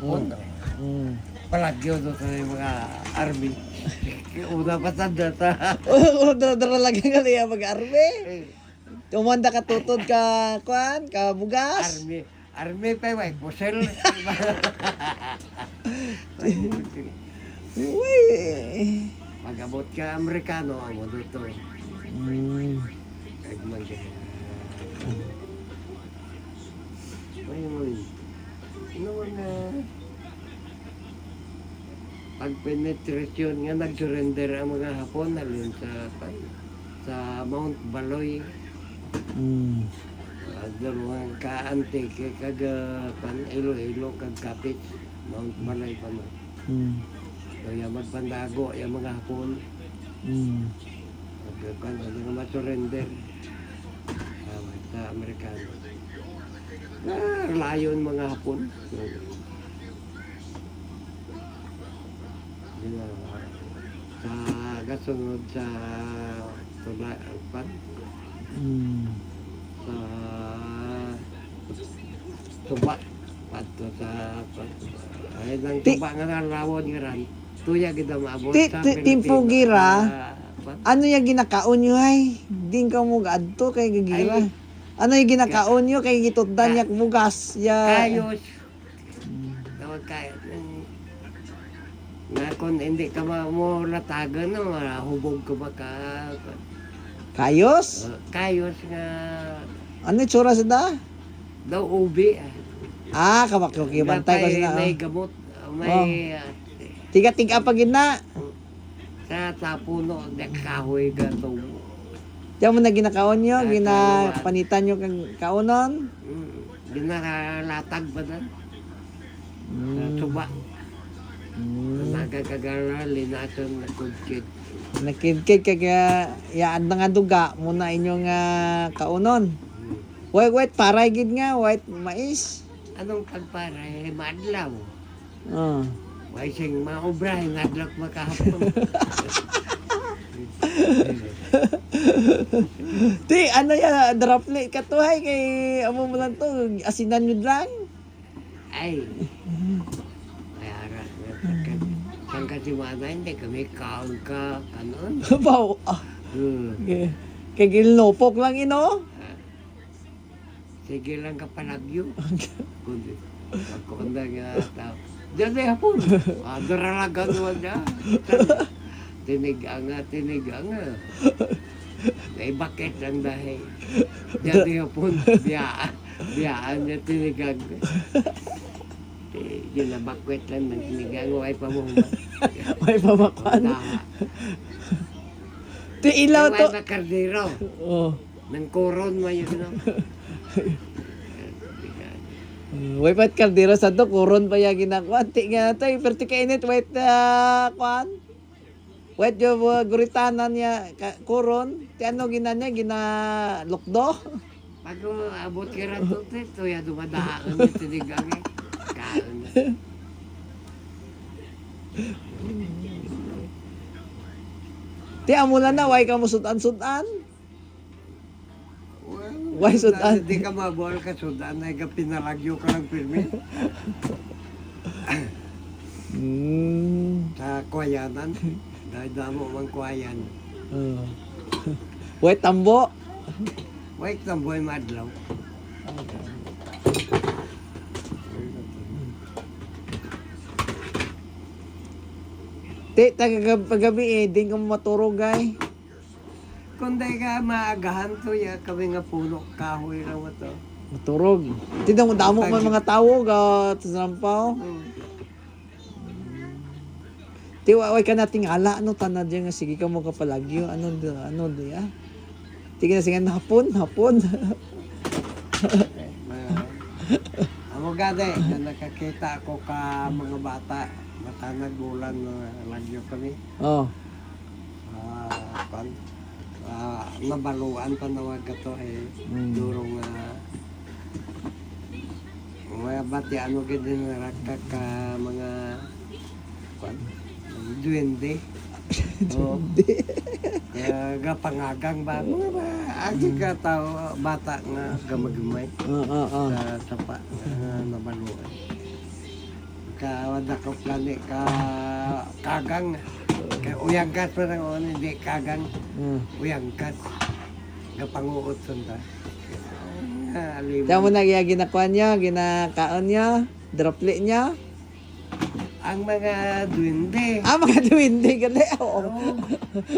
hapon. Palagyo doon sa mga army. Una pa sa data. Dara lagi nga liya mag-arme. Tumanda ka tutod ka, kuan, ka bugas. Army pa may kusel. Uy. Magabot ka Amerikano ang mo dito. Kagman ka. Ayun. Naman na pag penetration nga nag-surrender ang mga Hapon alin sa Mount Baloy. Dalawang ka-antike kag Iloilo kag Kapit Mount Baloy pa mo. Kaya magpandago yung mga Hapon. Magkan nga ma-surrender sa Amerikano. Layon mga Hapon. Sa kasunod sa Tulapan. Sa Tuba. Pato sa ay nang Tuba nga rawon nga ran. Tuya kita maabot sa Timpugira. Ano yung ginakaon nyo ay? Din ka mo adto kay gagira. Ano yung ginakaon nyo kay gitutdan yak bugas? Kayos. Tawag kayo. Nga kung hindi ka mo latagan, no, hubog ka ba ka? Kayos? Kayos nga. Ano yung tsura sa da? Daw ubi. Kabakibantay ko sila. May gamot. May... Tiga-tiga pa gina. Sa puno, kahoy gato. Diyan mo na ginakaon nyo, ginapanitan nyo kang kaunon. Ginalatag ba na? Sa tuba. Nagkakagara, linason na kudkid. Nakidkid kaya yaan na nga duga muna inyong kaunon. Wait, paray gid nga, white mais. Anong pagparay? Madlaw. Oh. Why sing maubray, nadlak makahapon. Ti, ano yan, drop plate katuhay kay amo mo lang to, asinan nyo lang. Ay. Mayara. Saan ka si Mana, hindi kami kaon ka, kanon. Baw, kay gilnopok lang ino. Sige lang ka palagyo. Kundi, pagkukanda nga tao. Diyan na hapon. Daralagan mo niya. Tinigang nga. May bakit ang dahil. Diyan na hapon. Biyaan niya tinigang. Yun na bakit lang ng tinigang. May pamuman. May pamakuan. Ti ilaw to. May na kardero. Oh. Nang koron mo yun. Way pat kaldero sa to, kuron pa ya ginakuan. Ti nga to, perti ka init, wait kuan. Wait yung guritanan niya, kuron. Ti ano ginanya, ginalukdo. Pag abot ka rin ito, ya dumadaan yung tinigang eh. Kaan. Ti amulan na, way ka mo sudan-sudan. Why sudan? Hindi ka mabuhal ka sudan, ay ka pinalagyo ka ng pirmi. Sa kwayanan. Dahil damo mang kwayan. Wait, tambo. Wait, tamboy madlaw. Ti, pagabi di ka maturog ay. Kung di ka maagahan to, ya kami nga puno, kahoy lang mo to. Maturog. Ti, damo man mga tao, sampaw. Ti, way ka nating ala, ano, tanad yan nga, sige ka mo kapalagyo, ano, di ah. Ti, ka na singan, hapon. Amo gade, na nakakita ako ka mga bata, matanagulan na lagyo kami. Oh. Nabaluan pa nawag ka to eh. Durong mga bati ano gini narakak ka mga duwende. Gapangagang ba? Agi ka tao bata nga gamagumay. Sa sapa nabaluan. wala ko plani ka kagang. Kaya uyangkat pa rin ako, hindi kagang. Uyangkat. Kapanguot sunda. Diyan mo na ginakuha niya, ginakaon niya, droplet niya. Ang mga duwende. Mga duwende, gali. Oo.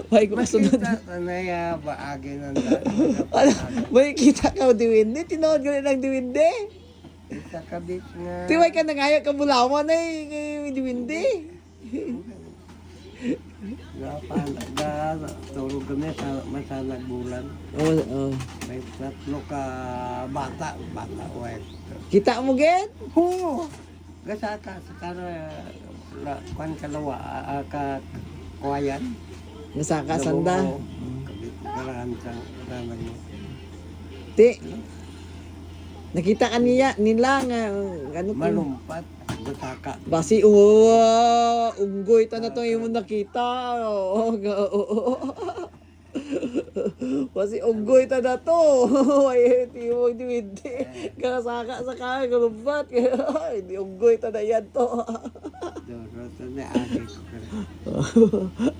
May kumasunod. Makita tanaya baagi ng daan. May kita ka duwende, tinood gali ng duwende. Isa kabit nga. Tiway ka na ngayon, kabulawan na eh, duwende. Tulog kami sa masalag bulan. Oo. May tatlo ka bata, wife. Kita mo, Gen? Oo. Gasa ka sa kwan kalawa, ka kuwayan. Nasaka, sanda. Kabit kalahan sa nanag mo. Ti, nakita ka nila nga, ano to? Malumpat, gasaka. Basi, unggoy ta na to yung nakita. Oo. Basi, unggoy ta na to. Ay, timog hindi. Kasaka sa kaya, galumpat. Hindi, unggoy ta na yan to. Doro, ito na agi ko.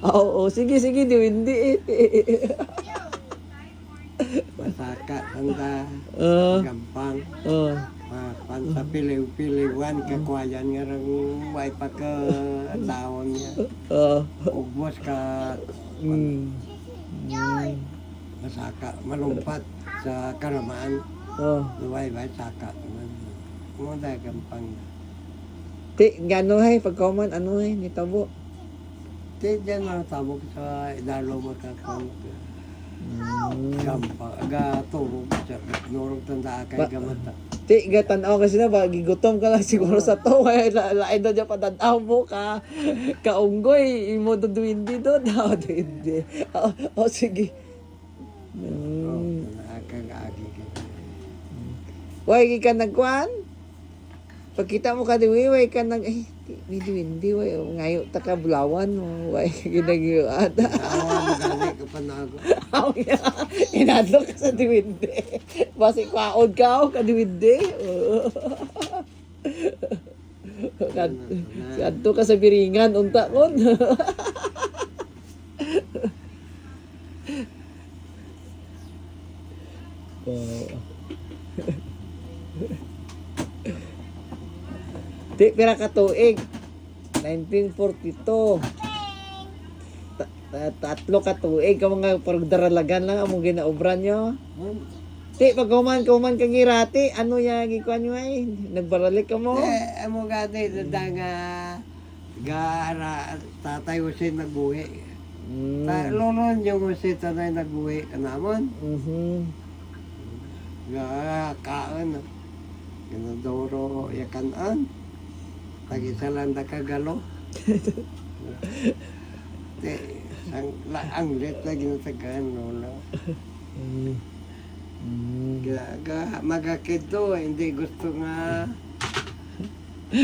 Oo, sige, hindi. Basaka, sanda, gampang. Pansa piliw-piliwan, kakwayan nga rin may pagka-tawon niya. Ubos ka, masaka, malumpat sa karamaan. Luway, saka. Muna gampang. Ti, gano hay, pagkoman, ano hay, nitabo. Ti, dyan mga tabok sa idalo makakon. Gampang, turog siya. Nurog tanda kay gamata. Ti, gatanaw kasi na ba, gigutom ka lang siguro sa to. Kaya lain na dyan patanaw mo ka. Kaunggoy, imo duwindi doon. Duwindi. Sige. Nakakag-agi ka. Way, ka nagkuhan? Pagkita mo ka diwi, way ka nag... Ay, may duwindi, way. Ngayon, taka bulawan. Way, ginag-iwaan. Awa, magaling ka pa na ako. Inadlo ka sa duwindi. Basi kwaod ka o ka duwindi. Kadto ka sa biringan, unta kon. Di, pira ka tuig. 1942. Tatlo ka tuig. Ka mga paragdaralagan lang among ginaobran nyo. Di, pag kuman kang irati, ano ya gikuan nyo ay? Nagbaralik ka mo? Amo gani, nga gara tatay usin nagbuhi. Lolo yung usin tatay nagbuhi ka namon. Kaan. Ginadoro yakan-an. Tagisalan na kagalo. Ang lit na ginatagaan, lolo. Magakid to, hindi gusto nga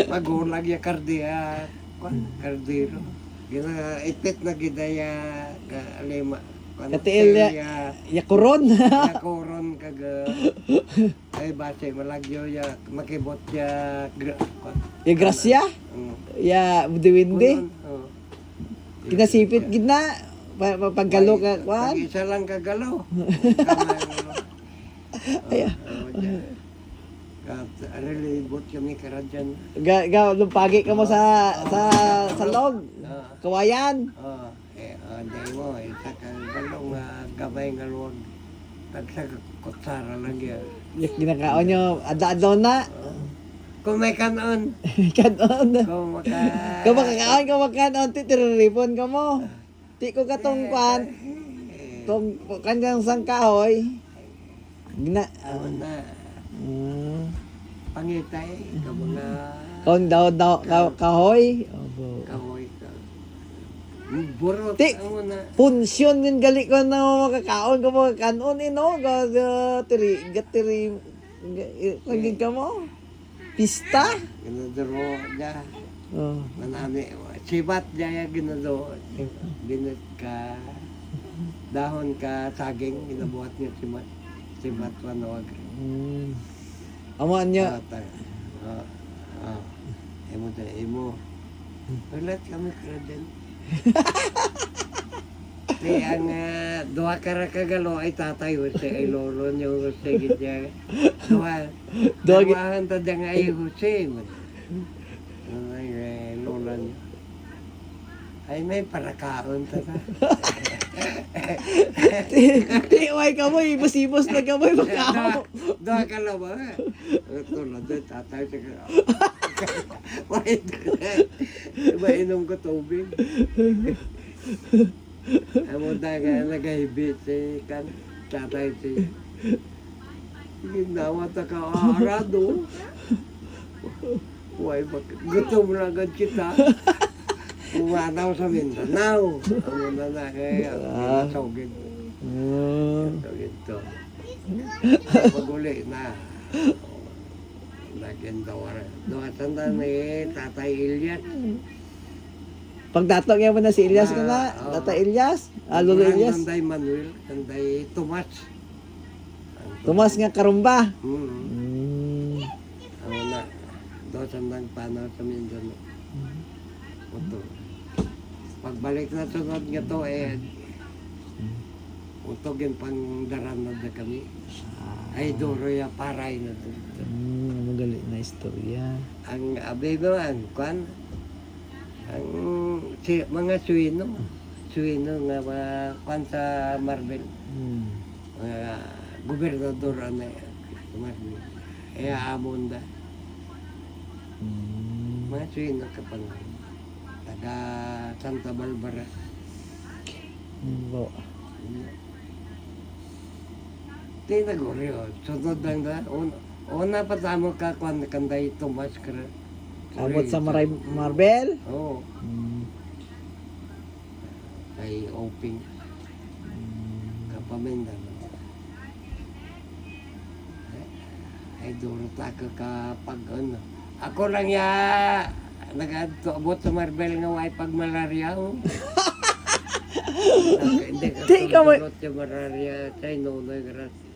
magulag ya kardiya. Kardiro. Ipit na gidaya lima. Katiil ya kuron. Ya kuron kaga. Ay base malagyo ya makibot ya Ya grasya? Ya duwindi? Kinasipit gina pagkalo ka kwan? Isa lang kagalaw. Relibot kami karadyan. Lumpagi ka mo sa log. Kawayan. Day mo, isa kagalong gabay nga luwag. Kutsara lang yan. Ginakaon nyo, ada-adaw na. Kung may kanon. Kanon. Kung Kung makakaon, titiripon ka mo. Ti ko katong kwan. Tong kanyang sang kahoy. Gina. Pangitay. Mga Kung daw kahoy. kahoy ka. Burot. Ti, punsyon din gali ko na makakaon ka mo kanon ino. Gatiri. Lagin ka mo. Pista. Ginadaro niya. Manami. Sibat niya ginadaro. Binit ka. Dahon ka saging. Ginabuhat niya sibat. Sibat wanawag. Aman niya. Imo. Ulat kami kraden. Di ang duha ka kagalo ay tatay Jose ay lolo niyo Jose gitya. Duha ta dang ay Jose. Ay lola niyo. Ay may parakaon ta na. Tiway ka mo, ibos-ibos na ka mo, makao. Duha ka lang ba? Tulad doon, tatay sa ka. Wait. Mainom ko tubig. Amo daga nagahibit si kan tatay si. Ginawa ta ka arado. Why gutom na agad kita. Umanaw sa Mindanao. Amo na kaya sogid. Sogid to. Paguli na. Nagindawara. Doon tanda ni Tatay Ilyas. Pagdatok yan mo na si Ilyas ka na, Tata Ilyas, Lolo Ilyas. Tanday Manuel, tanday Tomas. Tumas nga karumba. Ano na, doon tandang panaw sa Mindanao. Ito. Pagbalik na sunod nga to, utogin pang daran na kami. Ay, duro ya paray na to. Magaling na istorya. Ang abeban, kwan, ang mga suwino nga kwan sa Marvel, mga gobernador na Marvel, amon da. Mga suwino kapag taga Santa Barbara. Bo. Di naguri, sunod lang da. Una pa tamo ka kwan kanday Tomas kara. Abot sa Marbel? Oo. Kay Oping. Kapaminda. Ay duro ta ka pag ano. Ako lang ya nag-abot sa Marbel nga way pag malaria. Hindi Di ka mo- Malaria, tayo no,